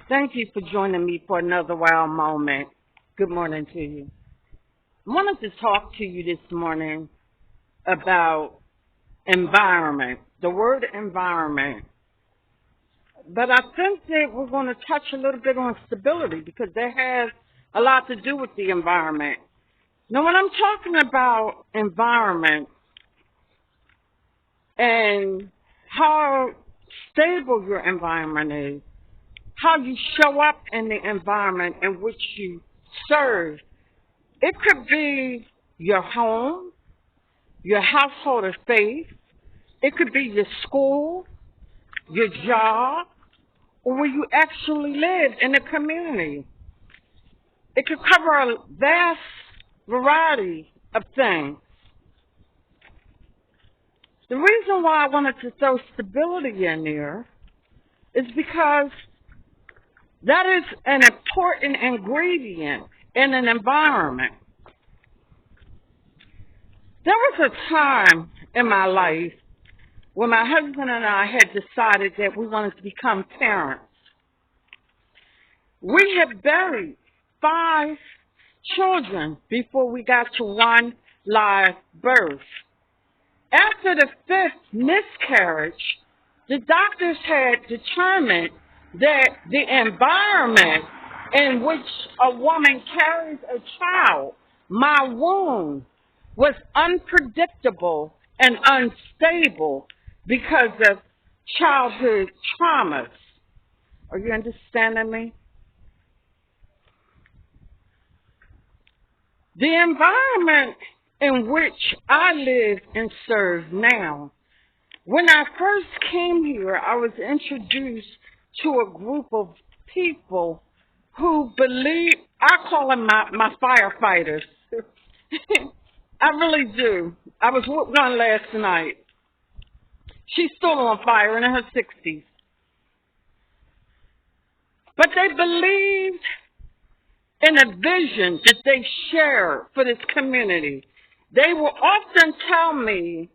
Thank you for joining me for another wow moment. Good morning to you. I wanted to talk to you this morning about environment, the word environment. But I think that we're going to touch a little bit on stability because that has a lot to do with the environment. Now, when I'm talking about environment and how stable your environment is, how you show up in the environment in which you serve. It could be your home, your household of faith. It could be your school, your job, or where you actually live in the community. It could cover a vast variety of things. The reason why I wanted to throw stability in there is because that is an important ingredient in an environment. There was a time in my life when my husband and I had decided that we wanted to become parents. We had buried 5 children before we got to one live birth. After the 5th miscarriage, the doctors had determined that the environment in which a woman carries a child, my womb, was unpredictable and unstable because of childhood traumas. Are you understanding me? The environment in which I live and serve now, when I first came here, I was introduced to a group of people who believe, I call them my firefighters. I really do. I was with one last night. She's still on fire in her 60s. But they believed in a vision that they shared for this community. They will often tell me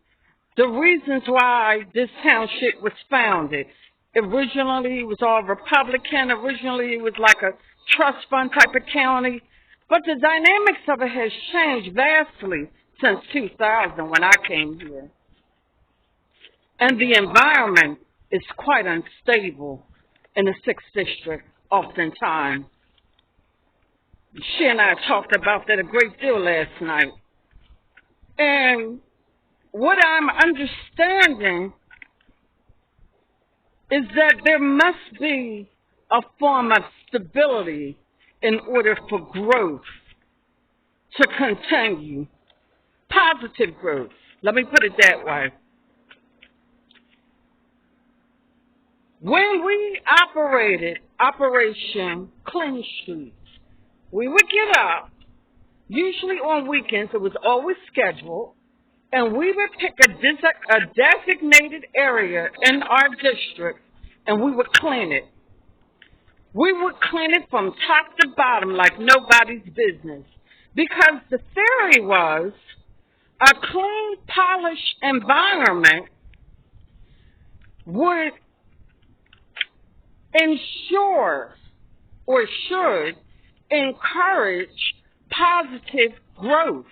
the reasons why this township was founded. Originally, it was all Republican. Originally, it was like a trust fund type of county. But the dynamics of it has changed vastly since 2000 when I came here. And the environment is quite unstable in the 6th district oftentimes. She and I talked about that a great deal last night. And what I'm understanding is that there must be a form of stability in order for growth to continue. Positive growth. Let me put it that way. When we operated Operation Clean Streets, we would get up, usually on weekends, it was always scheduled, and we would pick a designated area in our district, and we would clean it. We would clean it from top to bottom like nobody's business. Because the theory was a clean, polished environment would ensure or should encourage positive growth.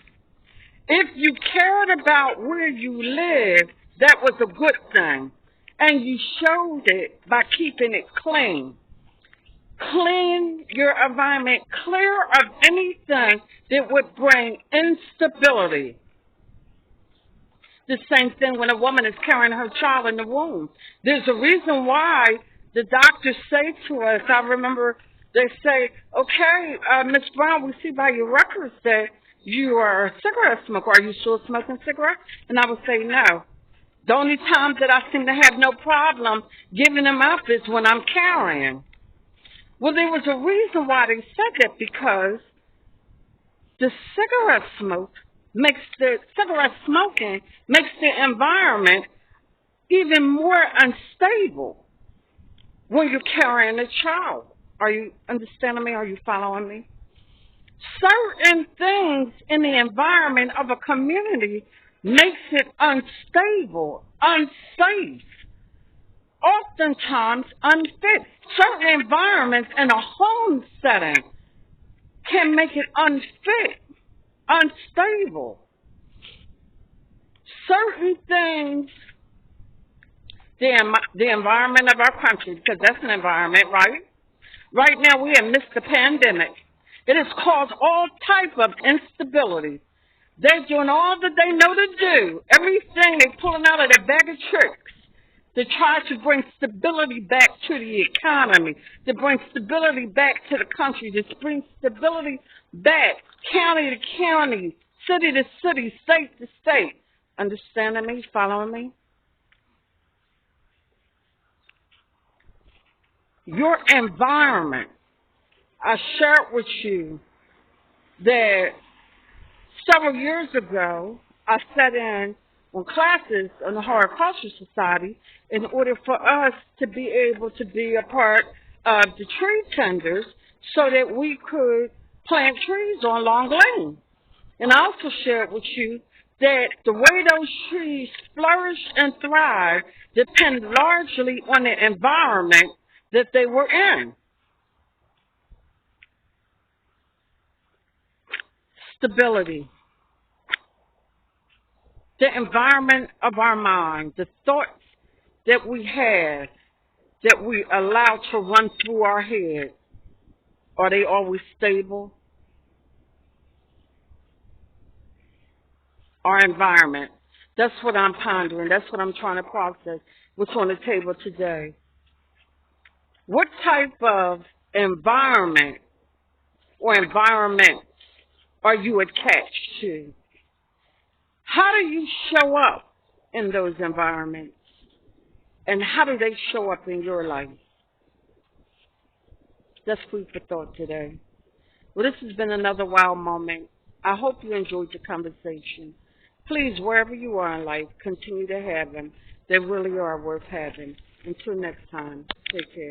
If you cared about where you lived, that was a good thing. And you showed it by keeping it clean. Clean your environment, clear of anything that would bring instability. The same thing when a woman is carrying her child in the womb. There's a reason why the doctors say to us, I remember they say, okay, Ms. Brown, we see by your records that you are a cigarette smoker. Are you still smoking cigarettes? And I would say no. The only time that I seem to have no problem giving them up is when I'm carrying. Well, there was a reason why they said that, because the cigarette smoking makes the environment even more unstable when you're carrying a child. Are you understanding me? Are you following me? Certain things in the environment of a community makes it unstable, unsafe. oftentimes unfit. Certain environments in a home setting can make it unfit, unstable. Certain things, the environment of our country, because that's an environment, right? Right now we have missed the pandemic. It has caused all type of instability. They're doing all that they know to do. Everything they're pulling out of their bag of tricks to try to bring stability back to the economy, to bring stability back to the country, to bring stability back county to county, city to city, state to state. Understanding me? Following me? Your environment. I shared with you that several years ago, I sat in on classes on the Horticulture Society in order for us to be able to be a part of the tree tenders so that we could plant trees on Long Lane. And I also shared with you that the way those trees flourish and thrive depend largely on the environment that they were in. Stability. The environment of our mind, the thoughts that we have, that we allow to run through our head, are they always stable? Our environment. That's what I'm pondering. That's what I'm trying to process. What's on the table today? What type of environment or environments are you attached to? How do you show up in those environments? And how do they show up in your life? That's food for thought today. Well, this has been another wild moment. I hope you enjoyed the conversation. Please, wherever you are in life, continue to have them. They really are worth having. Until next time, take care.